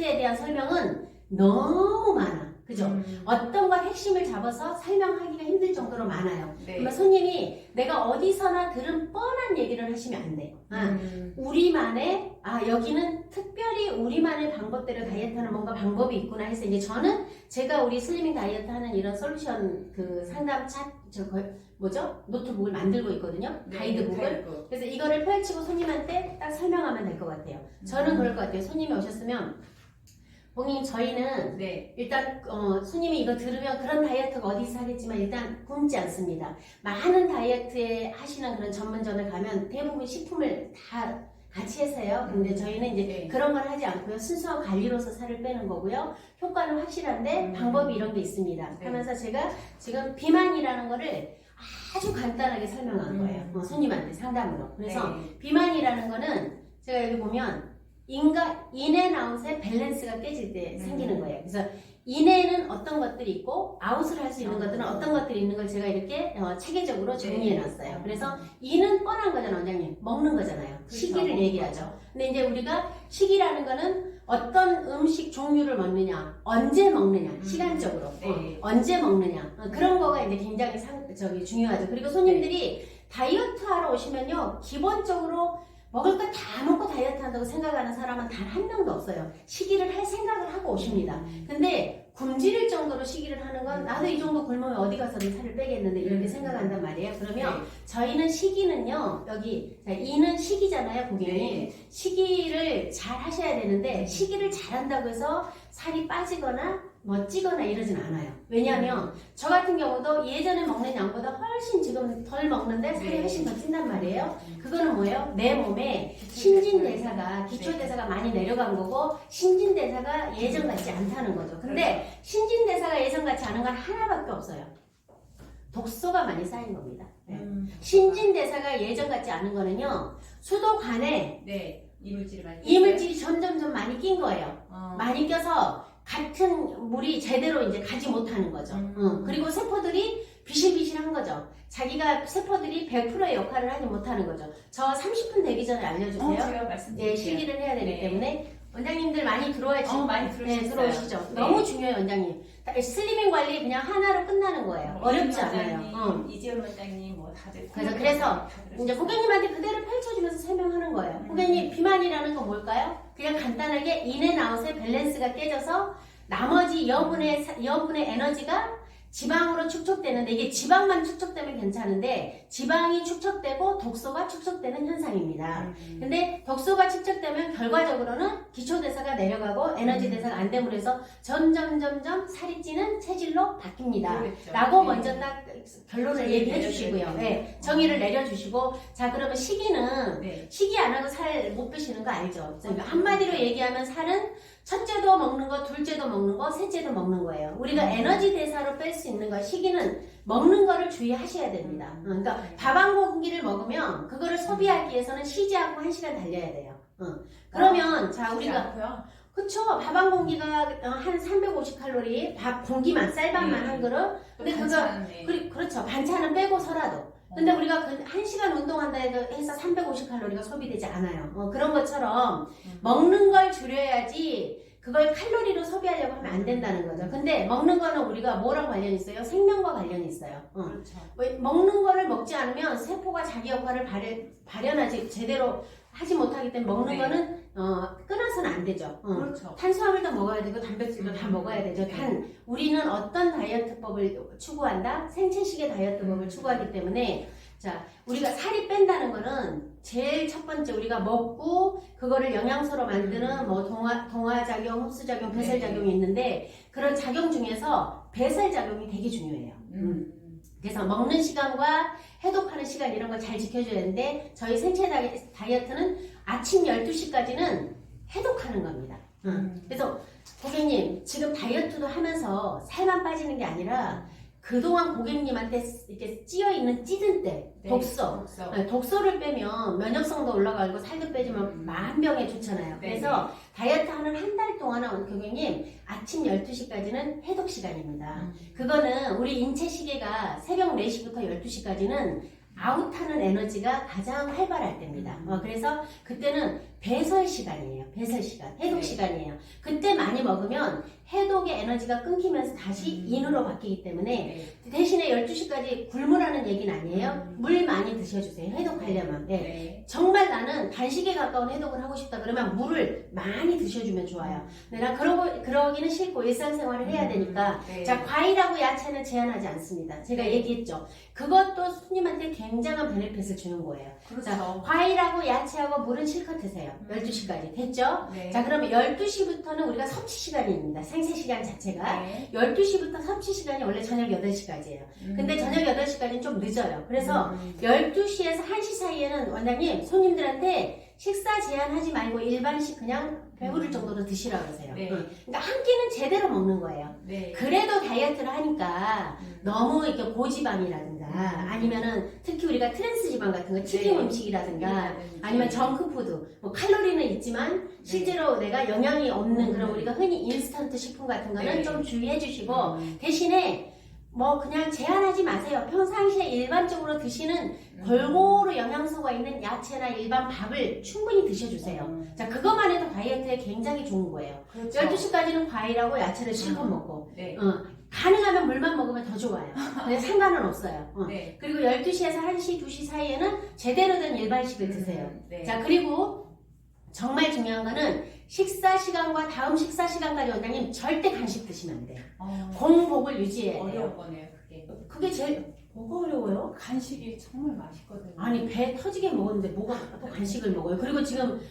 다이어트에 대한 설명은 너무 많아. 그죠? 어떤 걸 핵심을 잡아서 설명하기가 힘들 정도로 많아요. 네. 그러면 손님이 내가 어디서나 들은 뻔한 얘기를 하시면 안 돼요. 우리만의, 여기는 특별히 우리만의 방법대로 다이어트하는 뭔가 방법이 있구나 해서 이제 저는 제가 우리 슬리밍 다이어트 하는 이런 솔루션 그 상담 노트북을 만들고 있거든요. 네, 가이드북을. 가이드북. 그래서 이거를 펼치고 손님한테 딱 설명하면 될 것 같아요. 저는 그럴 것 같아요. 손님이 오셨으면 고객님 저희는 네. 일단 손님이 이거 들으면 그런 다이어트가 어디서 하겠지만 일단 굶지 않습니다. 많은 다이어트에 하시는 그런 전문점에 가면 대부분 식품을 다 같이 해서 해요. 근데 저희는 이제 네. 그런 걸 하지 않고요. 순수한 관리로서 살을 빼는 거고요. 효과는 확실한데 방법이 이런 게 있습니다. 네. 하면서 제가 지금 비만이라는 거를 아주 간단하게 설명한 거예요. 손님한테 상담으로. 그래서 네. 비만이라는 거는 제가 여기 보면 인앤아웃의 밸런스가 깨질 때 생기는 거예요. 그래서 인에는 어떤 것들이 있고 아웃을 할 수 있는 것들은 어떤 것들이 있는 걸 제가 이렇게 체계적으로 정리해 놨어요. 그래서 인은 뻔한 거잖아요, 원장님. 먹는 거잖아요. 그렇죠. 시기를 얘기하죠. 근데 이제 우리가 시기라는 거는 어떤 음식 종류를 먹느냐, 언제 먹느냐, 시간적으로 네. 언제 먹느냐 그런 거가 이제 굉장히 중요하죠. 그리고 손님들이 다이어트 하러 오시면요, 기본적으로 먹을 거 다 먹고 다이어트 한다고 생각하는 사람은 단 한 명도 없어요. 시기를 할 생각을 하고 오십니다. 근데 굶주릴 정도로 시기를 하는 건 나도 이 정도 굶으면 어디 가서든 살을 빼겠는데 이렇게 생각한단 말이에요. 그러면 저희는 시기는요, 여기 이는 시기잖아요, 고객님. 네. 시기를 잘 하셔야 되는데 시기를 잘 한다고 해서 살이 빠지거나 찌거나 이러진 않아요. 왜냐하면 저 같은 경우도 예전에 먹는 양보다 훨씬 지금 덜 먹는데 살이 훨씬 더 찐단 말이에요. 그거는 뭐예요? 내 몸에 신진대사가, 기초대사가 많이 내려간 거고 신진대사가 예전 같지 않다는 거죠. 근데 신진대사가 예전 같지 않은 건 하나밖에 없어요. 독소가 많이 쌓인 겁니다. 신진대사가 예전 같지 않은 거는요, 수도관에 네. 이물질이 점점점 많이 낀 거예요. 많이 껴서 같은 물이 제대로 이제 가지 못하는 거죠. 그리고 세포들이 비실비실한 거죠. 자기가 세포들이 100%의 역할을 하지 못하는 거죠. 저 30분 되기 전에 알려주세요. 제가 말씀드릴게요. 네, 실기를 해야 되기 네. 때문에 원장님들 많이 들어와야죠. 많이 들어오셨어요. 네, 들어오시죠. 네. 너무 중요해요, 원장님. 슬리밍 관리 그냥 하나로 끝나는 거예요. 어렵지 않아요. 이지연 원장님 뭐 다들. 그래서 이제 고객님한테 그대로 펼쳐주면서 설명하는 거예요. 고객님, 비만이라는 건 뭘까요? 그냥 간단하게 인앤아웃의 밸런스가 깨져서 나머지 여분의 에너지가 지방으로 축적되는데, 이게 지방만 축적되면 괜찮은데 지방이 축적되고 독소가 축적되는 현상입니다. 근데 독소가 축적되면 결과적으로는 기초대사가 내려가고 에너지대사가 안 됨으로 해서 점점 살이 찌는 체질로 바뀝니다. 그렇겠죠. 라고 네. 먼저 딱 결론을 얘기해 주시고요. 네, 정의를 내려주시고, 자, 그러면 시기는 네. 시기 안 하고 살 못 빼시는 거 알죠? 그러니까 한마디로 얘기하면 살은 첫째도 먹는 거, 둘째도 먹는 거, 셋째도 먹는 거예요. 우리가 에너지 대사로 뺄 수 있는 거, 시기는 먹는 거를 주의하셔야 됩니다. 그러니까 밥 한 공기를 먹으면 그거를 소비하기 위해서는 쉬지 않고 1시간 달려야 돼요. 그러면 자, 우리가 그쵸, 밥 한 공기가 한 350칼로리, 밥 공기만, 쌀밥만 한 그릇. 근데 그렇죠. 반찬은 빼고서라도. 근데 우리가 그 1시간 운동한다 해서 350칼로리가 소비되지 않아요. 그런 것처럼 먹는 걸 줄여야지 그걸 칼로리로 소비하려고 하면 안 된다는 거죠. 근데 먹는 거는 우리가 뭐랑 관련이 있어요? 생명과 관련이 있어요. 그렇죠. 먹는 거를 먹지 않으면 세포가 자기 역할을 발현하지 제대로 하지 못하기 때문에 먹는 거는 끊어서는 안 되죠. 그렇죠. 탄수화물도 먹어야 되고 단백질도 다 먹어야 되죠. 우리는 어떤 다이어트법을 추구한다? 생체식의 다이어트법을 추구하기 때문에, 자, 우리가 살이 뺀다는 거는 제일 첫 번째 우리가 먹고 그거를 영양소로 만드는 뭐 동화작용, 흡수작용, 배설작용이 있는데, 그런 작용 중에서 배설작용이 되게 중요해요. 그래서 먹는 시간과 해독하는 시간 이런 걸 잘 지켜줘야 되는데, 저희 생체 다이어트는 아침 12시까지는 해독하는 겁니다. 그래서 고객님, 지금 다이어트도 하면서 살만 빠지는 게 아니라 그동안 고객님한테 이렇게 찌어있는 찌든 때, 독소를 빼면 면역성도 올라가고 살도 빼지면 만병에 좋잖아요. 그래서 다이어트 하는 한 달 동안은 고객님 아침 12시까지는 해독 시간입니다. 그거는 우리 인체 시계가 새벽 4시부터 12시까지는 아웃하는 에너지가 가장 활발할 때입니다. 그래서 그때는 배설 시간이에요. 배설 시간, 해독 네. 시간이에요. 그때 많이 먹으면 해독의 에너지가 끊기면서 다시 인으로 바뀌기 때문에 대신에 12시까지 굶으라는 얘기는 아니에요. 물 많이 드셔주세요. 해독하려면. 네. 네. 정말 나는 단식에 가까운 해독을 하고 싶다 그러면 물을 많이 드셔주면 좋아요. 근데 난 그러기는 싫고 일상생활을 해야 되니까. 네. 자, 과일하고 야채는 제한하지 않습니다. 제가 얘기했죠. 그것도 손님한테 굉장한 베네핏을 주는 거예요. 그렇죠. 자, 과일하고 야채하고 물은 실컷 드세요. 12시까지. 됐죠? 네. 자, 그러면 12시부터는 우리가 섭취 시간입니다. 생체 시간 자체가. 네. 12시부터 섭취 시간이 원래 저녁 8시까지예요. 근데 저녁 8시까지는 좀 늦어요. 그래서 12시에서 1시 사이에는 원장님 손님들한테 식사 제한하지 말고 일반식 그냥 배부를 정도로 드시라고 하세요. 네. 그러니까 한 끼는 제대로 먹는 거예요. 네. 그래도 다이어트를 하니까 너무 이렇게 고지방이라든가 아니면은 특히 우리가 트랜스 지방 같은 거 튀김 네. 음식이라든가 아니면 정크푸드 뭐 칼로리는 있지만 실제로 내가 영양이 없는 그런 우리가 흔히 인스턴트 식품 같은 거는 네. 좀 주의해 주시고 대신에 뭐 그냥 제한하지 마세요. 평상시에 일반적으로 드시는 골고루 영양소가 있는 야채나 일반 밥을 충분히 드셔주세요. 자, 그것만 해도 다이어트에 굉장히 좋은 거예요. 그렇죠. 12시까지는 과일하고 야채를 실컷 먹고 네. 가능하면 물만 먹으면 더 좋아요. 근데 상관은 없어요. 네. 그리고 12시에서 1시, 2시 사이에는 제대로 된 일반식을 드세요. 네. 자, 그리고 정말 중요한 거는 식사 시간과 다음 식사 시간까지 원장님 절대 간식 드시면 안 돼요. 공복을 유지해야 돼요. 어려운 거네요, 그게. 그게 제일 뭐가 어려워요? 간식이 정말 맛있거든요. 아니 배 터지게 먹었는데 뭐가 또 간식을 먹어요? 그리고 지금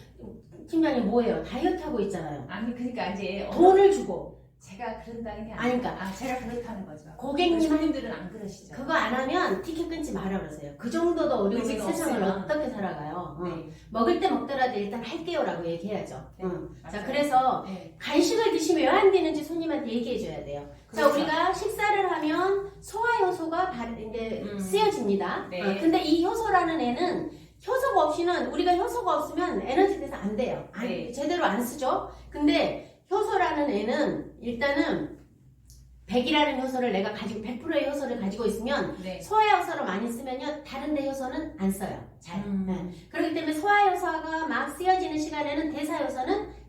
팀장님 뭐예요? 다이어트 하고 있잖아요. 아니, 그러니까 이제 돈을 주고 제가 그런다는 게 아니, 그러니까. 제가 그렇다는 거죠. 고객님 손님들은 안 그러시죠. 그거 안 하면 티켓 끊지 마라 그러세요. 그 정도도 어려운 의지가 세상을 없으면. 어떻게 살아가요? 네. 먹을 때 먹더라도 일단 할게요라고 얘기해야죠. 네, 자, 맞아요. 그래서 네. 간식을 드시면 왜 안 되는지 손님한테 얘기해줘야 돼요. 자, 그렇죠. 우리가 식사를 하면 소화 효소가 이제 쓰여집니다. 네. 근데 이 효소라는 애는 효소가 없이는 우리가 효소가 없으면 에너지 돼서 안 돼요. 네. 제대로 안 쓰죠. 근데 효소라는 애는 일단은 100이라는 효소를 내가 가지고 100%의 효소를 가지고 있으면 네. 소화 효소를 많이 쓰면요 다른 데 효소는 안 써요. 잘. 네. 그렇기 때문에 소화 효소가 막 쓰여지는 시간에는 대사 효소는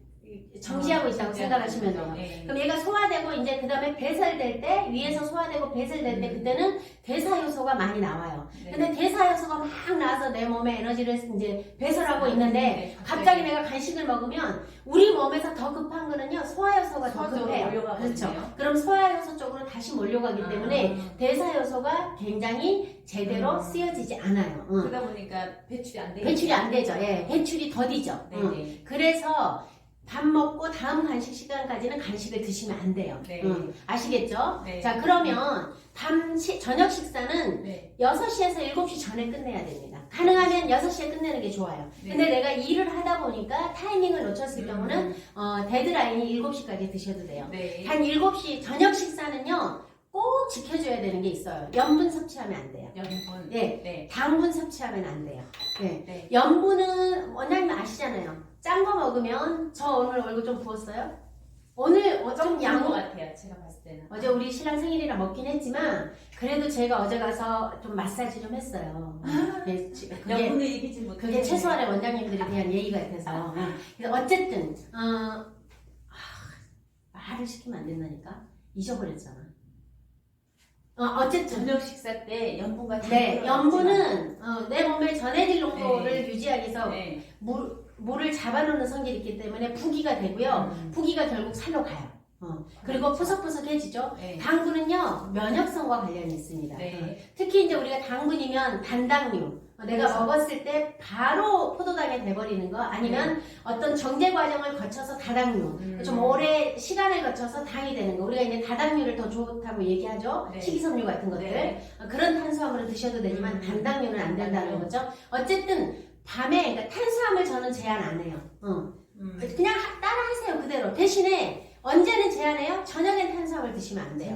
정지하고 있다고 생각하시면 돼요. 네. 그럼 얘가 소화되고 이제 그 다음에 배설될 때 위에서 소화되고 배설될 때 그때는 대사 효소가 많이 나와요. 네. 근데 대사 효소가 막 나와서 내 몸에 에너지를 이제 배설하고 있는데 네, 갑자기 내가 간식을 먹으면 우리 몸에서 더 급한 거는요 소화 효소가 더 소화적으로 급해요. 몰려가거든요. 그렇죠. 그럼 소화 효소 쪽으로 다시 몰려가기 때문에 대사 효소가 굉장히 제대로 쓰여지지 않아요. 그러다 보니까 배출이 안 돼요. 배출이 안 되죠. 예, 배출이 더디죠. 네. 그래서 밥 먹고 다음 간식 시간까지는 간식을 드시면 안 돼요. 네. 아시겠죠? 네. 자, 그러면 저녁 식사는 네. 6시에서 7시 전에 끝내야 됩니다. 가능하면 6시에 끝내는 게 좋아요. 네. 근데 내가 일을 하다 보니까 타이밍을 놓쳤을 경우는 데드라인이 7시까지 드셔도 돼요. 네. 단 7시 저녁 식사는요. 꼭 지켜줘야 되는 게 있어요. 염분 섭취하면 안 돼요. 염분. 네. 네. 당분 섭취하면 안 돼요. 네. 네. 염분은 원장님 아시잖아요. 짠 거 먹으면 저 오늘 얼굴 좀 부었어요? 오늘 좀 좀 양것 양 같아요. 제가 봤을 때는. 어제 우리 신랑 생일이라 먹긴 했지만 그래도 제가 어제 가서 좀 마사지 좀 했어요. 네, 그게 염분을 이기지 못해. 그게 최소한의 원장님들에 대한 예의 같아서. 그래서 어쨌든 말을 시키면 안 된다니까 잊어버렸잖아. 어쨌든 저녁 식사 때 염분과 네, 당분을 염분은 내 몸에 전해질 농도를 네. 유지하기 위해서 네. 물을 잡아놓는 성질이 있기 때문에 부기가 되고요. 부기가 결국 살로 가요. 그리고 푸석푸석해지죠. 네. 당분은요 면역성과 관련이 있습니다. 네. 특히 이제 우리가 당분이면 단당류 내가 그렇죠. 먹었을 때 바로 포도당이 돼버리는 거 아니면 어떤 정제 과정을 거쳐서 다당류 좀 오래 시간을 거쳐서 당이 되는 거 우리가 이제 다당류를 더 좋다고 얘기하죠. 네. 식이섬유 같은 것들 네. 그런 탄수화물을 드셔도 되지만 단당류는 안 된다는 거죠. 어쨌든 밤에 그러니까 탄수화물 저는 제한 안 해요. 그냥 따라 하세요 그대로. 대신에 언제는 제한해요? 저녁엔 탄수화물 드시면 안 돼요.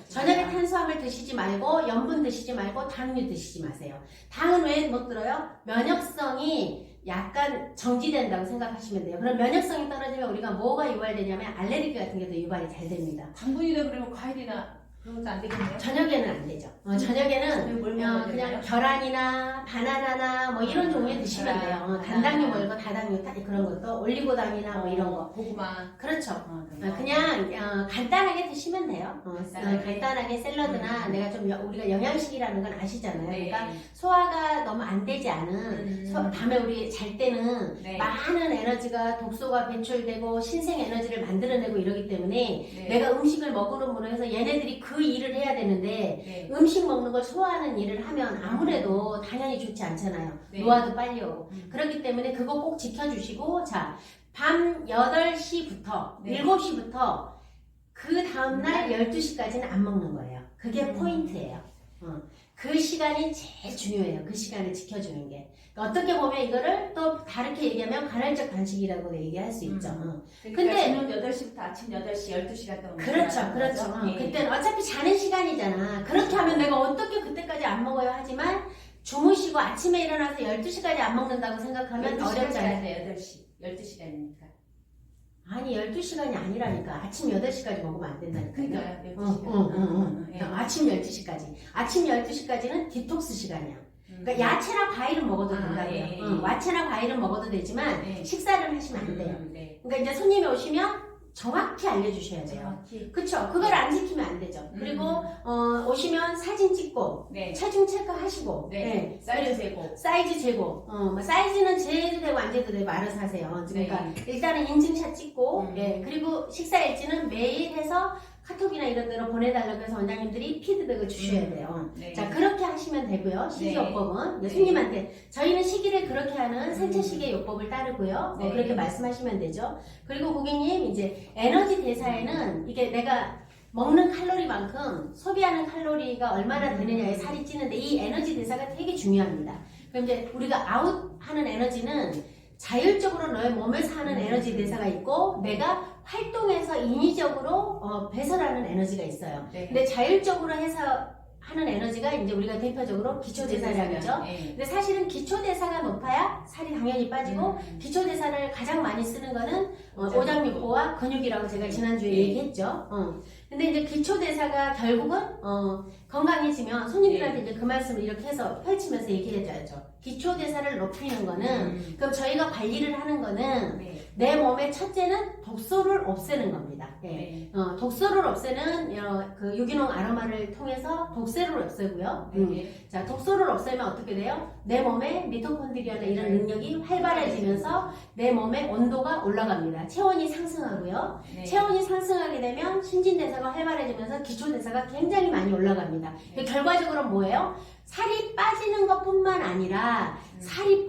저녁에 탄수화물 드시지 말고 염분 드시지 말고 당류 드시지 마세요. 당은 왜 못 들어요? 면역성이 약간 정지된다고 생각하시면 돼요. 그럼 면역성이 떨어지면 우리가 뭐가 유발되냐면 알레르기 같은 게 더 유발이 잘 됩니다. 당분이라 그러면 과일이나 그런 것도 안 되겠네요. 저녁에는 안 되죠. 저녁에는 저녁에 뭘 먹어야 그냥 되나요? 계란이나 바나나나 뭐 이런 종류 드시면 돼요. 단당류 말고 다당류 그런 것도 올리고당이나 뭐 이런 거. 고구마. 그렇죠. 그런 거. 그냥 간단하게 드시면 돼요. 간단하게. 간단하게 샐러드나 내가 좀 우리가 영양식이라는 건 아시잖아요. 네. 그러니까 소화가 너무 안 되지 않은 밤에 우리 잘 때는 네. 많은 에너지가 독소가 배출되고 신생 에너지를 만들어내고 이러기 때문에 네. 내가 음식을 먹으므로 해서 얘네들이 그 일을 해야 되는데 네. 음식 먹는 걸 소화하는 일을 하면 아무래도 당연히 좋지 않잖아요. 네. 노화도 빨리 오고. 그렇기 때문에 그거 꼭 지켜주시고 자, 밤 8시부터 네. 7시부터 그 다음날 12시까지는 안 먹는 거예요. 그게 포인트예요. 그 시간이 제일 중요해요. 그 시간을 지켜주는 게. 그러니까 어떻게 보면 이거를 또 다르게 얘기하면 간헐적 단식이라고 얘기할 수 있죠. 그러니까 근데- 저녁 8시부터 아침 8시, 12시간 동안 그렇죠, 그렇죠. 네. 그때는 어차피 자는 시간이잖아. 그렇게 하면 내가 어떻게 그때까지 안 먹어요 하지만 주무시고 아침에 일어나서 12시까지 안 먹는다고 생각하면 어렵잖아요. 돼, 8시. 12시간이니까. 아니 12시간이 아니라니까. 아침 8시까지 먹으면 안 된다니까. 그러니까요. 12시간. 예. 아침 12시까지. 아침 12시까지는 디톡스 시간이야. 그러니까 야채나 과일은 먹어도 된다고요. 예. 야채나 과일은 먹어도 되지만 네. 식사를 하시면 안 돼요. 네. 그러니까 이제 손님이 오시면 정확히 알려주셔야 돼요. 정확히. 그쵸? 그걸 안 지키면 안 되죠. 그리고 오시면 사진 찍고 네. 체중 체크하시고 네. 사이즈 재고. 사이즈 재고 뭐 사이즈는 재도 되고 안 재도 되고 알아서 하세요. 그러니까 일단은 인증샷 찍고 예, 그리고 식사 일지는 매일 해서 카톡이나 이런 데로 보내달라고 해서 원장님들이 피드백을 주셔야 돼요. 네. 자, 그렇게 하시면 되고요. 식이요법은 네. 손님한테 저희는 시기를 그렇게 하는 생체시계 요법을 따르고요. 네. 그렇게 말씀하시면 되죠. 그리고 고객님 이제 에너지 대사에는 이게 내가 먹는 칼로리만큼 소비하는 칼로리가 얼마나 되느냐에 살이 찌는데 이 에너지 대사가 되게 중요합니다. 그럼 이제 우리가 아웃하는 에너지는 자율적으로 너의 몸에서 하는 에너지 대사가 있고 내가 활동해서 인위적으로 배설하는 에너지가 있어요. 네. 근데 자율적으로 해서 하는 에너지가 이제 우리가 대표적으로 기초대사량이죠. 네. 근데 사실은 기초대사가 높아야 살이 당연히 빠지고 기초대사를 가장 많이 쓰는 거는 오장육부와 근육이라고 제가 지난주에 네. 얘기했죠. 근데 이제 기초대사가 결국은 건강해지면 손님들한테 이제 그 말씀을 이렇게 해서 펼치면서 얘기를 해줘야죠. 기초대사를 높이는 거는 그럼 저희가 관리를 하는 거는 네. 내 몸의 첫째는 독소를 없애는 겁니다. 예. 네. 독소를 없애는 그 유기농 아로마를 통해서 독소를 없애고요. 네. 자, 독소를 없애면 어떻게 돼요? 내 몸에 미토콘드리아나 이런 능력이 활발해지면서 내 몸의 온도가 올라갑니다. 체온이 상승하고요. 네. 체온이 상승하게 되면 신진대사가 활발해지면서 기초대사가 굉장히 많이 올라갑니다. 네. 결과적으로 뭐예요? 살이 빠지는 것뿐만 아니라 살이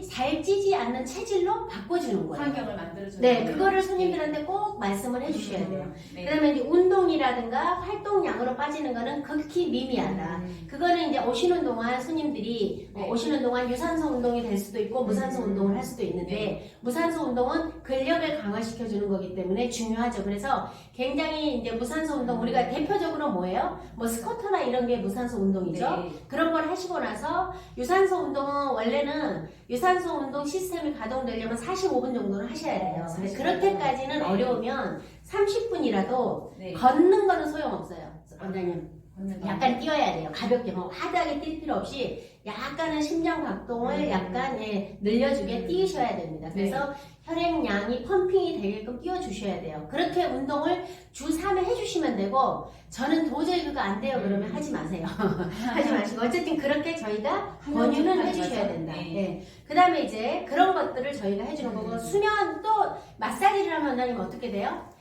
잘 찌지 않는 체질로 바꿔주는 거예요. 환경을 만들어주는 네, 거예요. 그거를 손님들한테 꼭 말씀을 해주셔야 돼요. 네. 그 다음에 이제 운동이라든가 활동량으로 빠지는 거는 극히 미미하다. 그거는 이제 오시는 동안 손님들이 네. 오시는 동안 유산소 운동이 될 수도 있고 무산소 운동을 할 수도 있는데 네. 무산소 운동은 근력을 강화시켜주는 거기 때문에 중요하죠. 그래서 굉장히 이제 무산소 운동 우리가 대표적으로 뭐예요? 뭐 스쿼터나 이런 게 무산소 운동이죠. 네. 그런 걸 하시고 나서 유산소 운동은 원래는 유산소 운동 시스템이 가동되려면 45분 정도는 하셔야 돼요. 근데 45분. 그렇게까지는 네. 어려우면 30분이라도 네. 걷는 거는 소용없어요. 원장님. 걷는 거. 약간 뛰어야 돼요. 가볍게 뭐 하드하게 뛸 필요 없이 약간은 심장 박동을 약간 늘려주게 뛰셔야 됩니다. 그래서 혈액량이 펌핑이 되게끔 뛰어주셔야 돼요. 그렇게 운동을 주 3회 해주시면 되고 저는 도저히 그거 안 돼요 그러면 하지 마세요. 하지 마시고 어쨌든 그렇게 저희가 권유는 하는 해주셔야 거죠. 된다. 네. 예. 그 다음에 이제 그런 것들을 저희가 해주는 거고 수면 또 마사지를 하면 원장님 어떻게 돼요?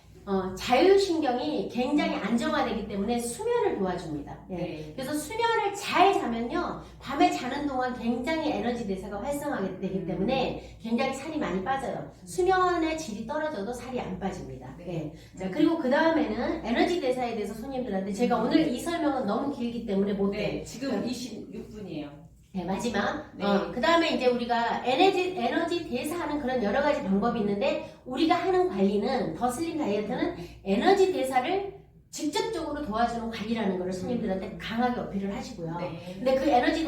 자율신경이 굉장히 안정화되기 때문에 수면을 도와줍니다. 예. 네. 그래서 수면을 잘 자면요, 밤에 자는 동안 굉장히 에너지 대사가 활성화되기 되기 때문에 굉장히 살이 많이 빠져요. 수면의 질이 떨어져도 살이 안 빠집니다. 네. 예. 자, 그리고 그 다음에는 에너지 대사에 대해서 손님들한테 제가 오늘 이 설명은 너무 길기 때문에 못해. 네. 지금 26분이에요. 네, 마지막. 네. 그 다음에 이제 우리가 에너지 대사하는 그런 여러 가지 방법이 있는데, 우리가 하는 관리는, 더 슬림 다이어트는 에너지 대사를 직접적으로 도와주는 관리라는 것을 손님들한테 강하게 어필을 하시고요. 네. 근데 그 에너지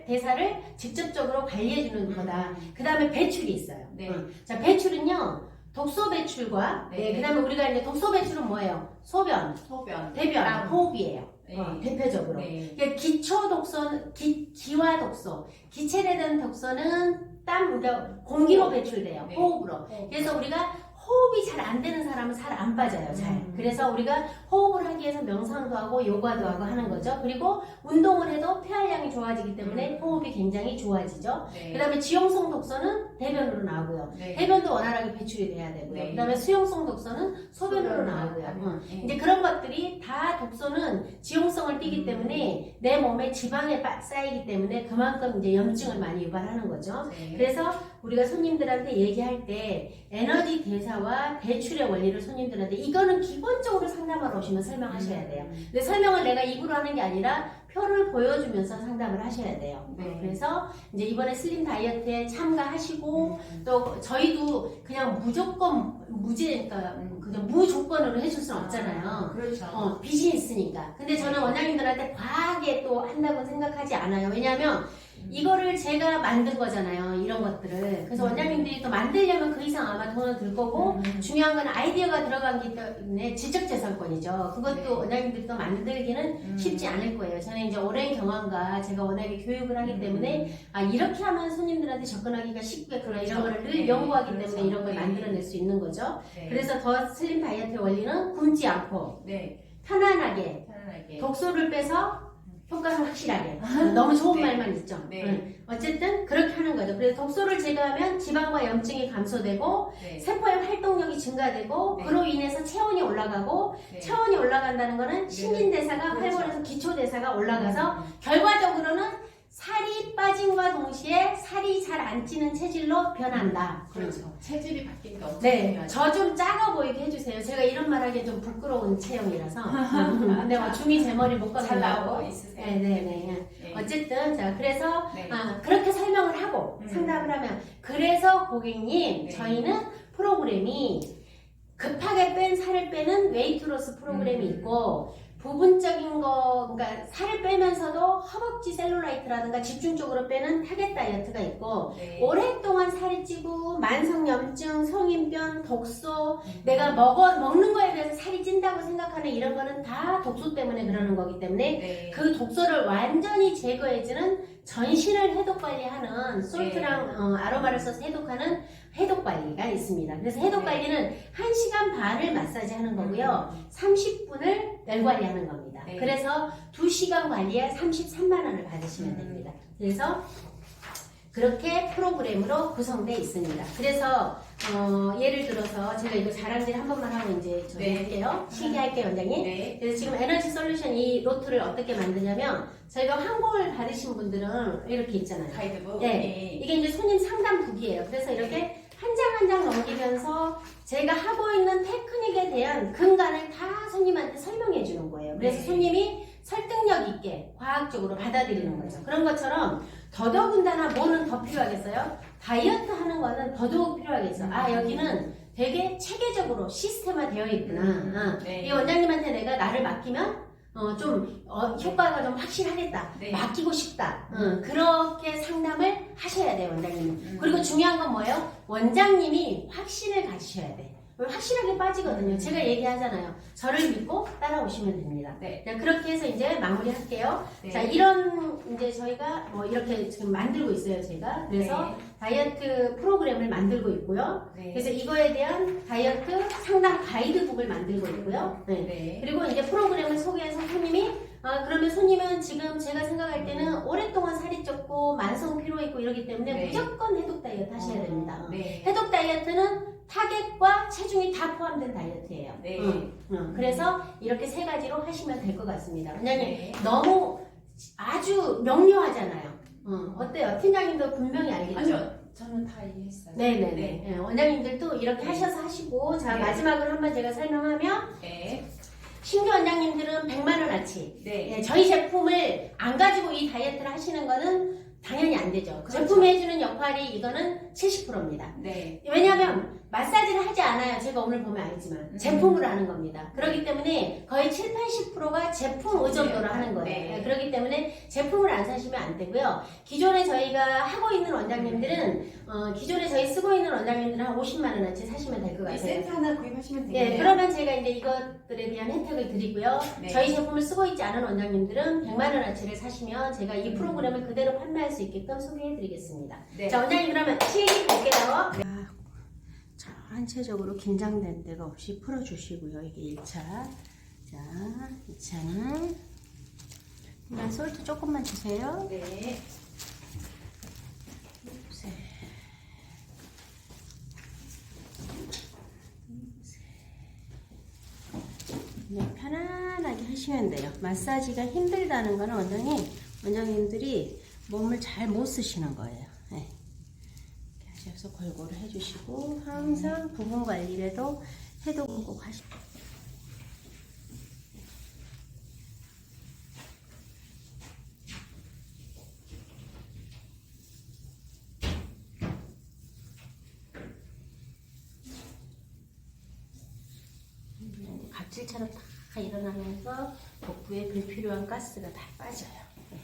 대사를 직접적으로 관리해주는 거다. 그 다음에 배출이 있어요. 네. 자, 배출은요, 독소 배출과 네. 그다음에 우리가 이제 독소 배출은 뭐예요? 소변, 소변, 대변, 땀. 호흡이에요. 네. 대표적으로. 네. 그러니까 기초 독소는 기와 독소, 기체되는 독소는 땀, 그러니까 공기로 배출돼요. 네. 호흡으로. 그래서 우리가 호흡이 잘 안 되는 사람은 살 안 빠져요, 잘. 그래서 우리가 호흡을 하기 위해서 명상도 하고 요가도 하고 하는 거죠. 그리고 운동을 해도 폐활량이 좋아지기 때문에 호흡이 굉장히 좋아지죠. 네. 그 다음에 지용성 독소는 대변으로 나오고요. 네. 대변도 원활하게 배출이 돼야 되고요. 네. 그 다음에 수용성 독소는 소변으로 나오고요. 네. 이제 그런 것들이 다 독소는 지용성을 띠기 때문에 내 몸에 지방에 쌓이기 때문에 그만큼 이제 염증을 많이 유발하는 거죠. 네. 그래서 우리가 손님들한테 얘기할 때 에너지 대사와 배출의 원리를 손님들한테 이거는 기본적으로 상담하러 오시면 설명하셔야 돼요. 근데 설명을 내가 입으로 하는 게 아니라 표를 보여주면서 상담을 하셔야 돼요. 네. 그래서 이제 이번에 슬림 다이어트에 참가하시고 또 저희도 그냥 무조건 그러니까 그냥 무조건으로 해줄 수는 없잖아요. 그렇죠. 빚이 있으니까. 근데 저는 원장님들한테 과하게 또 한다고 생각하지 않아요. 왜냐하면 이거를 제가 만든 거잖아요. 이런 것들을. 그래서 원장님들이 또 만들려면 그 이상 아마 돈은 들 거고 중요한 건 아이디어가 들어가기 때문에 지적재산권이죠. 그것도 네. 원장님들이 또 만들기는 쉽지 않을 거예요. 저는 이제 오랜 경험과 제가 워낙에 교육을 하기 때문에 이렇게 하면 손님들한테 접근하기가 쉽겠구나 이런 거를 늘 네. 연구하기 그렇죠. 때문에 이런 걸 네. 만들어낼 수 있는 거죠. 네. 그래서 더 슬림 다이어트의 원리는 굶지 않고 네. 편안하게 편안하게. 독소를 빼서 효과는 확실하게 너무 좋은 네. 말만 있죠. 네. 어쨌든 그렇게 하는 거죠. 그래서 독소를 제거하면 지방과 염증이 감소되고 네. 세포의 활동력이 증가되고 네. 그로 인해서 체온이 올라가고 네. 체온이 올라간다는 거는 신진대사가 그렇죠. 활발해서 기초대사가 올라가서 결과적으로는 살이 빠짐과 동시에 살이 잘 안 찌는 체질로 변한다. 그렇죠. 체질이 바뀌는 게 엄청 네, 중요하죠. 저 좀 작아 보이게 해주세요. 제가 이런 말 하기엔 좀 부끄러운 체형이라서. 근데 중이 제 머리 못 잘 나오고 가고. 있으세요. 네네네. 네. 어쨌든, 자, 그래서, 네. 그렇게 설명을 하고 상담을 하면. 그래서 고객님, 네. 저희는 프로그램이 급하게 뺀 살을 빼는 웨이트로스 프로그램이 있고, 부분적인 거, 그러니까 살을 빼면서도 허벅지 셀룰라이트라든가 집중적으로 빼는 타겟 다이어트가 있고, 네. 오랫동안 살이 찌고 만성염증, 성인병, 독소, 내가 먹는 거에 대해서 살이 찐다고 생각하는 이런 거는 다 독소 때문에 그러는 거기 때문에 네. 그 독소를 완전히 제거해주는 전신을 해독 관리하는 솔트랑 아로마를 써서 해독하는 해독 관리가 있습니다. 그래서 해독 관리는 1시간 반을 마사지 하는 거고요. 30분을 열 관리하는 겁니다. 네. 그래서 2시간 관리에 33만 원을 받으시면 됩니다. 그래서 그렇게 프로그램으로 구성되어 있습니다. 그래서 예를 들어서 제가 이거 자랑질 한 번만 하고 이제 저 네. 할게요. 시기할게요, 원장님. 네. 그래서 지금 에너지 솔루션 이 노트를 어떻게 만드냐면 저희가 환골 받으신 분들은 이렇게 있잖아요. 가이드북. 네. 이게 이제 손님 상담북이에요. 그래서 이렇게 한 장 한 장 넘기면서 제가 하고 있는 테크닉에 대한 근간을 다 손님한테 설명해 주는 거예요. 그래서 네. 손님이 설득력 있게 과학적으로 받아들이는 거죠. 그런 것처럼 더더군다나 뭐는 더 필요하겠어요? 다이어트 하는 거는 더더욱 필요하겠어. 여기는 되게 체계적으로 시스템화 되어 있구나. 네. 이 원장님한테 내가 나를 맡기면 효과가 좀 확실하겠다. 네. 맡기고 싶다. 그렇게 상담을 하셔야 돼요, 원장님은. 그리고 중요한 건 뭐예요? 원장님이 확신을 가지셔야 돼. 확실하게 빠지거든요. 제가 얘기하잖아요. 저를 믿고 따라오시면 됩니다. 네. 자, 그렇게 해서 이제 마무리할게요. 네. 자, 이런 이제 저희가 이렇게 지금 만들고 있어요, 제가. 그래서 다이어트 프로그램을 만들고 있고요. 네. 그래서 이거에 대한 다이어트 상담 가이드북을 만들고 있고요. 네. 네. 그리고 이제 프로그램을 소개해서 손님이 그러면 손님은 지금 제가 생각할 때는 오랫동안 살이 쪘고 만성 피로 있고 이러기 때문에 네. 무조건 해독 다이어트 하셔야 됩니다. 네. 해독 다이어트는 타겟과 체중이 다 포함된 다이어트예요. 네. 그래서 이렇게 세 가지로 하시면 될 것 같습니다. 원장님 네. 너무 아주 명료하잖아요. 어때요? 팀장님도 분명히 알겠죠? 아니요. 저는 다 이해했어요. 네네네. 네. 네, 원장님들도 이렇게 네. 하셔서 하시고 자 네. 마지막으로 한번 제가 설명하면 네. 신규 원장님들은 100만원어치 네. 저희 제품을 안 가지고 이 다이어트를 하시는 거는 당연히 안 되죠. 그렇죠. 제품이 해주는 역할이 이거는 70%입니다. 네. 왜냐하면 마사지를 하지 않아요. 제가 오늘 보면 알지만 제품으로 하는 겁니다. 그렇기 때문에 거의 7, 80%가 제품 의존도로 하는 거예요. 네. 그렇기 때문에 제품을 안 사시면 안 되고요. 기존에 저희가 하고 있는 원장님들은 기존에 저희 쓰고 있는 원장님들은 한 50만 원어치 사시면 될 것 이 같아요. 세트 하나 구입하시면 예, 되겠네요. 그러면 제가 이제 이것들에 대한 혜택을 드리고요. 네. 저희 제품을 쓰고 있지 않은 원장님들은 100만 원어치를 사시면 제가 이 프로그램을 그대로 판매할 수 있게끔 소개해 드리겠습니다. 네. 자, 원장님 그러면 실기 갈게요. 자, 한체적으로 긴장된 데가 없이 풀어주시고요. 이게 1차. 자, 2차는 일단 솔트 조금만 주세요. 네. 그냥 편안하게 하시면 돼요. 마사지가 힘들다는 거는 원장님들이 몸을 잘 못 쓰시는 거예요. 네. 이렇게 하셔서 골고루 해주시고 항상 부분 관리라도 해독 꼭 하시고. 각질처럼 다 일어나면서 복부에 불필요한 가스가 다 빠져요. 네.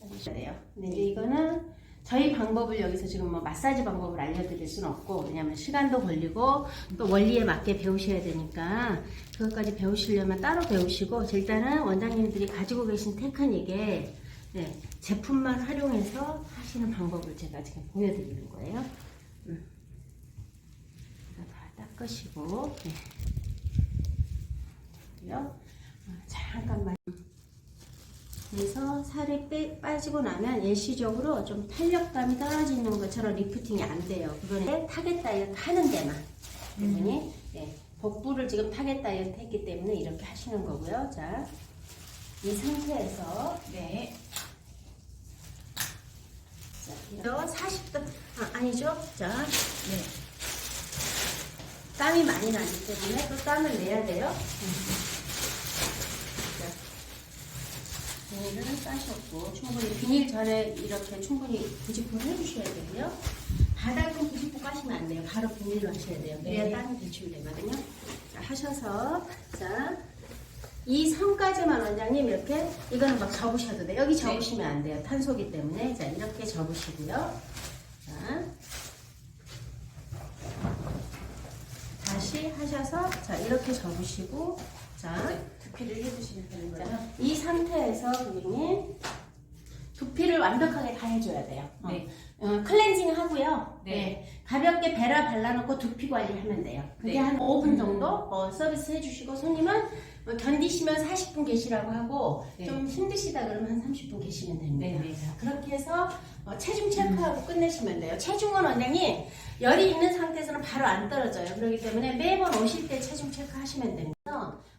빠지셔야 돼요. 근데 이제 이거는 저희 방법을 여기서 지금 뭐 마사지 방법을 알려드릴 수는 없고, 왜냐면 시간도 걸리고 또 원리에 맞게 배우셔야 되니까 그것까지 배우시려면 따로 배우시고, 일단은 원장님들이 가지고 계신 테크닉에 네, 제품만 활용해서 하시는 방법을 제가 지금 보여드리는 거예요. 이거 다 닦으시고. 네. 잠깐만. 그래서 살이 빠지고 나면 일시적으로 좀 탄력감이 떨어지는 것처럼 리프팅이 안 돼요. 그거는 타겟 다이어트 하는 데만. 네, 복부를 지금 타겟 다이어트 했기 때문에 이렇게 하시는 거고요. 자, 이 상태에서 네. 자, 40도 아니죠? 자, 네. 땀이 많이 나기 때문에 또 땀을 내야 돼요. 비닐은 싸셨고, 충분히 비닐 전에 이렇게 충분히 부직포를 해주셔야 되고요. 바닥은 부직포 까시면 안 돼요. 바로 비닐로 하셔야 돼요. 그래야 네. 땀이 배출되거든요. 자, 하셔서 자, 이 선까지만 원장님 이렇게 이거는 막 접으셔도 돼요. 여기 접으시면 안 돼요. 탄소기 때문에. 자, 이렇게 접으시고요. 자, 다시 하셔서 자, 이렇게 접으시고, 자, 두피를 해주시면 되는 거죠? 자, 이 상태에서 고객님 두피를 완벽하게 다 해줘야 돼요. 네. 클렌징 하고요. 네. 가볍게 베라 발라놓고 두피 관리하면 돼요. 그게 네. 한 5분 정도 서비스 해주시고, 손님은 견디시면 40분 계시라고 하고 네. 좀 힘드시다 그러면 한 30분 계시면 됩니다. 네, 네. 자, 그렇게 해서 체중 체크하고 끝내시면 돼요. 체중은 원장님 열이 있는 상태에서는 바로 안 떨어져요. 그렇기 때문에 매번 오실 때 체중 체크하시면 됩니다.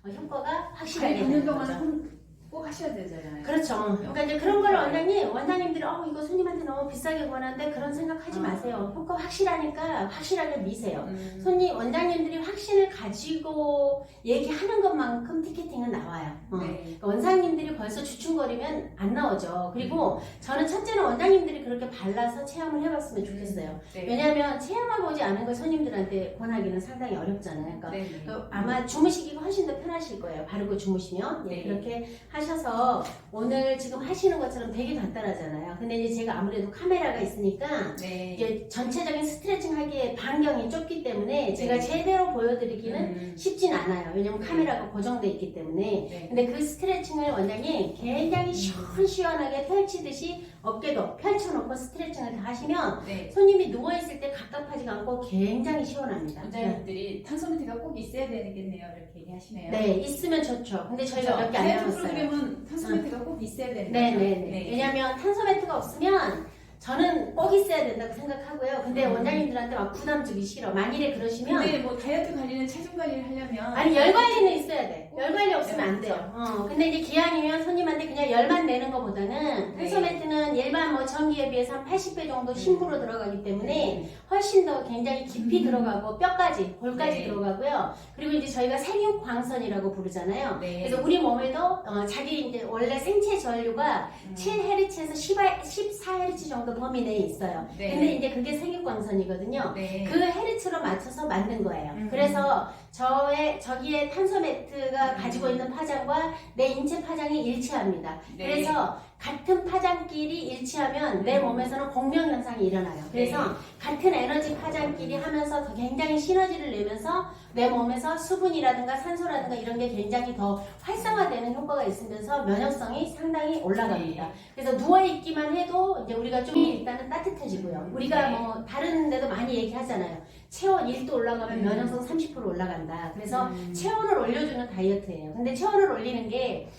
효과가 확실하게 잘 되는 보는 거죠. 동안 꼭 하셔야 되잖아요. 그렇죠. 그러니까 이제 그런 걸 원장님들이 이거 손님한테 너무 비싸게 권하는데 그런 생각하지 마세요. 효과 확실하니까 확실하게 미세요. 손님 원장님들이 확신을 가지고 얘기하는 것만큼 티켓팅은 나와요. 네. 그러니까 원장님들이 벌써 주춤거리면 안 나오죠. 그리고 저는 첫째는 원장님들이 그렇게 발라서 체험을 해봤으면 좋겠어요. 네. 왜냐하면 체험해보지 않은 걸 손님들한테 권하기는 상당히 어렵잖아요. 그러니까 네. 아마 주무시기가 훨씬 더 편하실 거예요. 바르고 주무시면. 네. 그렇게 하셔서 오늘 지금 하시는 것처럼 되게 간단하잖아요. 근데 이제 제가 아무래도 카메라가 있으니까 네. 이게 전체적인 스트레칭 하기에 반경이 좁기 때문에 제가 네. 제대로 보여드리기는 쉽진 않아요. 왜냐면 카메라가 고정돼 있기 때문에. 네. 근데 그 스트레칭을 원장님 굉장히 시원시원하게 펼치듯이 어깨도 펼쳐놓고 스트레칭을 다 하시면 네. 손님이 누워있을 때 갑갑하지가 않고 굉장히 시원합니다. 원장님들이 탄소매트가 꼭 있어야 되겠네요. 이렇게 얘기하시네요. 네, 있으면 좋죠. 근데 저희가 몇 개 안 다이어트 남았어요. 프로그램은 탄소매트가 꼭 있어야 되는 거죠? 네네네. 왜냐면 탄소 매트가 없으면 저는 꼭 있어야 된다고 생각하고요. 근데 원장님들한테 막 부담 주기 싫어. 만일에 그러시면 근데 뭐 다이어트 관리는 체중 관리를 하려면 아니 열 관리는 있어야 돼. 열 관리 없으면 안 네, 돼요. 근데 이제 기왕이면 손님한테 그냥 열만 내는 것보다는 탄소 매트는 일반 뭐 전기에 비해서 한 80배 정도 심부로 들어가기 때문에 훨씬 더 굉장히 깊이 들어가고 뼈까지 볼까지 네. 들어가고요. 그리고 이제 저희가 생육 광선이라고 부르잖아요. 네. 그래서 우리 몸에도 자기 이제 원래 생체 전류가 7Hz에서 14Hz 정도 그 범위 내에 있어요. 네. 근데 이제 그게 색육광선이거든요. 네. 그 헤르츠로 맞춰서 만든 거예요. 음. 그래서 저기에 탄소 매트가 가지고 있는 파장과 내 인체 파장이 일치합니다. 네. 그래서 같은 파장끼리 일치하면 내 몸에서는 공명 현상이 일어나요. 그래서 네. 같은 에너지 파장끼리 하면서 더 굉장히 시너지를 내면서 내 몸에서 수분이라든가 산소라든가 이런 게 굉장히 더 활성화되는 효과가 있으면서 면역성이 상당히 올라갑니다. 그래서 누워있기만 해도 이제 우리가 좀 일단은 따뜻해지고요. 우리가 네. 뭐 다른 데도 많이 얘기하잖아요. 체온 1도 올라가면 면역성 30% 올라간다. 그래서 체온을 올려주는 다이어트예요. 근데 체온을 올리는 게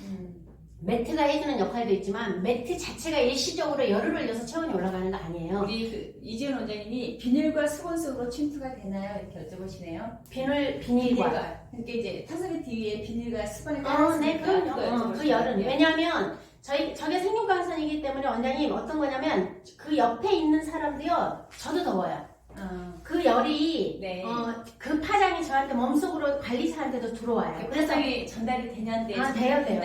매트가 해주는 역할도 있지만 매트 자체가 일시적으로 열을 올려서 체온이 올라가는 거 아니에요. 우리 이지은 원장님이 비닐과 수건 속으로 침투가 되나요? 이렇게 여쭤보시네요. 비닐과. 그러니까 이제 탄소매트 위에 비닐과 수건이 네, 깔았으니까 그럼요. 그 열은. 왜냐하면 저게 생육광선이기 때문에 원장님 어떤 거냐면 그 옆에 있는 사람도요, 저도 더워요. 그 열이 네. 그 파장이 저한테 몸속으로 관리사한테도 들어와요. 그래서 파장이 전달이 되냐인데 돼요.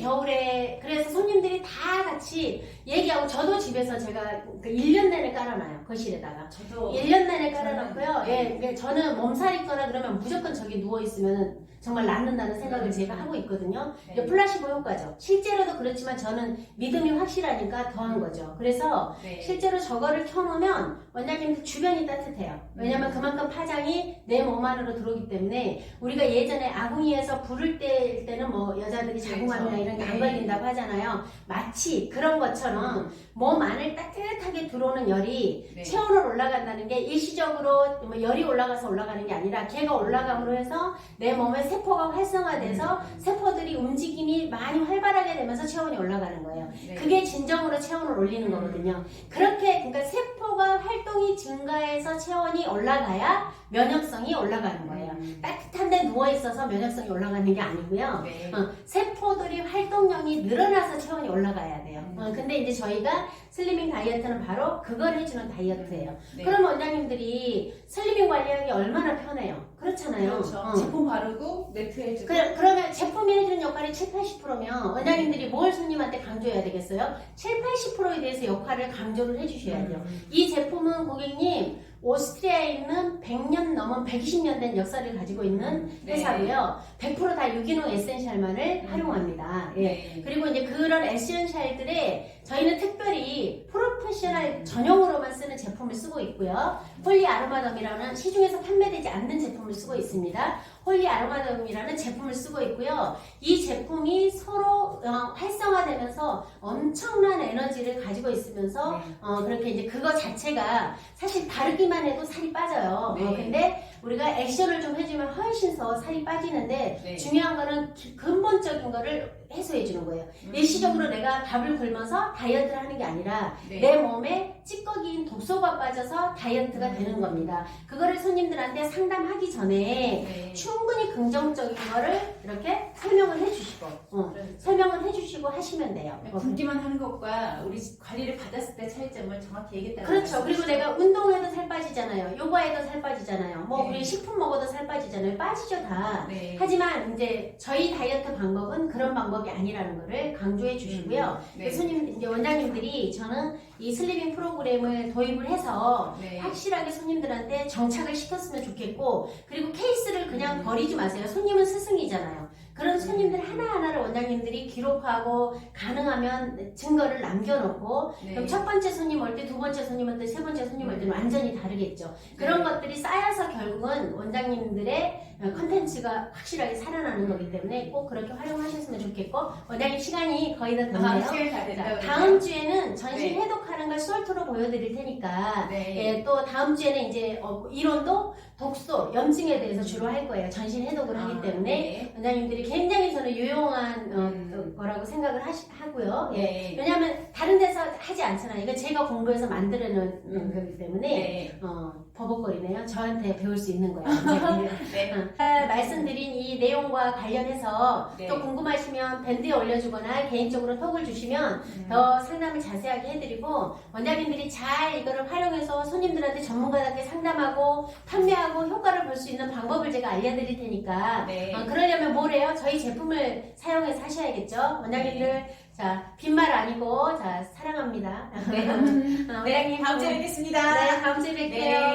겨울에 그래서 손님들이 다 같이 얘기하고 저도 집에서 제가 그 1년 내내 깔아놔요. 거실에다가. 저도 1년 내내 깔아놓고요. 저는 몸살 있거나 그러면 무조건 저기 누워 있으면 정말 낫는다는 생각을 제가 하고 있거든요. 네. 플라시보 효과죠. 실제로도 그렇지만 저는 믿음이 확실하니까 더한 거죠. 그래서 네. 실제로 저거를 켜놓으면 원장님들 주변이 따뜻해요. 왜냐면 그만큼 파장이 내 몸 안으로 들어오기 때문에 우리가 예전에 아궁이에서 불을 뗄 때는 뭐 여자들이 자궁암이나 이런 게 안 걸린다고 하잖아요. 마치 그런 것처럼 몸 안을 따뜻하게 들어오는 열이 체온으로 올라간다는 게 일시적으로 뭐 열이 올라가서 올라가는 게 아니라 걔가 올라감으로 해서 내 몸의 세포가 활성화돼서 세포들이 움직임이 많이 활발하게 되면서 체온이 올라가는 거예요. 그게 진정으로 체온을 올리는 거거든요. 그러니까 세포가 활동이 증가해서 체온이 올라가야 면역성이 올라가는 거예요. 따뜻한 데 누워있어서 면역성이 올라가는 게 아니고요. 세포들이 활동량이 늘어나서 체온이 올라가야 돼요. 근데 이제 저희가 슬리밍 다이어트는 바로 그걸 해주는 다이어트예요. 그럼 원장님들이 슬리밍 관리하기 얼마나 편해요. 그렇잖아요. 그렇죠. 제품 바르고 매트 해주고. 그러면 제품이 해주는 역할이 7, 80%면 원장님들이 뭘 손님한테 강조해야 되겠어요? 7, 80%에 대해서 역할을 강조를 해주셔야죠. 이 제품은 고객님 오스트리아에 있는 100년 넘은 120년 된 역사를 가지고 있는 회사고요. 100% 다 유기농 에센셜만을 활용합니다. 그리고 이제 그런 에센셜들에 저희는 특별히 프로페셔널 전용으로만 쓰는 제품을 쓰고 있고요. 홀리 아로마덤이라는 시중에서 판매되지 않는 제품을 쓰고 있습니다. 홀리 아로마덤이라는 제품을 쓰고 있고요. 이 제품이 서로 활성화되면서 엄청난 에너지를 가지고 있으면서 그렇게 이제 그거 자체가 사실 바르기만 해도 살이 빠져요. 근데 우리가 액션을 좀 해주면 훨씬 더 살이 빠지는데 중요한 거는 근본적인 거를 해소해 주는 거예요. 일시적으로 내가 밥을 굶어서 다이어트를 하는 게 아니라 내 몸에 찌꺼기인 독소가 빠져서 다이어트가 되는 겁니다. 그거를 손님들한테 상담하기 전에 충분히 긍정적인 거를 이렇게 설명을 해주시고 설명을 해주시고 하시면 돼요. 굶기만 하는 것과 우리 관리를 받았을 때 차이점을 정확히 얘기했다는 그렇죠. 그리고 내가 운동해도 살 빠지잖아요. 요가해도 살 빠지잖아요. 뭐 우리 식품 먹어도 살 빠지잖아요. 빠지죠 다. 하지만 이제 저희 다이어트 방법은 그런 방법이 아니라는 거를 강조해 주시고요. 이제 원장님들이 저는 이 슬리밍 프로그램을 도입을 해서 확실하게 손님들한테 정착을 시켰으면 좋겠고, 그리고 케이스를 그냥 버리지 마세요. 손님은 스승이잖아요. 그런 손님들 하나하나를 원장님들이 기록하고 가능하면 증거를 남겨놓고 그럼 첫 번째 손님 올 때, 두 번째 손님 올 때, 세 번째 손님 올 때는 완전히 다르겠죠. 그런 것들이 쌓여서 결국은 원장님들의 컨텐츠가 확실하게 살아나는 거기 때문에 꼭 그렇게 활용하셨으면 좋겠고, 원장님 시간이 거의 다 됐네요. 다음 주에는 전신 해독하는 걸 솔트로 보여드릴 테니까 또 다음 주에는 이제 이론도 독소, 염증에 대해서 주로 할 거예요. 전신 해독을 하기 때문에 원장님들이 굉장히 저는 유용한 거라고 생각을 하고요. 왜냐하면 다른 데서 하지 않잖아요. 이거 제가 공부해서 만들어놓은 거기 때문에 버벅거리네요. 저한테 배울 수 있는 거예요. 말씀드린 이 내용과 관련해서 또 궁금하시면 밴드에 올려주거나 개인적으로 톡을 주시면 더 상담을 자세하게 해드리고, 원장님들이 잘 이거를 활용해서 손님들한테 전문가답게 상담하고 판매하고 효과를 볼 수 있는 방법을 제가 알려드릴 테니까 그러려면 뭘 해요? 저희 제품을 사용해서 하셔야겠죠. 원장님들 자, 빈말 아니고, 자, 사랑합니다. 네. 네, 다음 주에 뵙겠습니다. 네, 다음 주에 뵐게요. 네.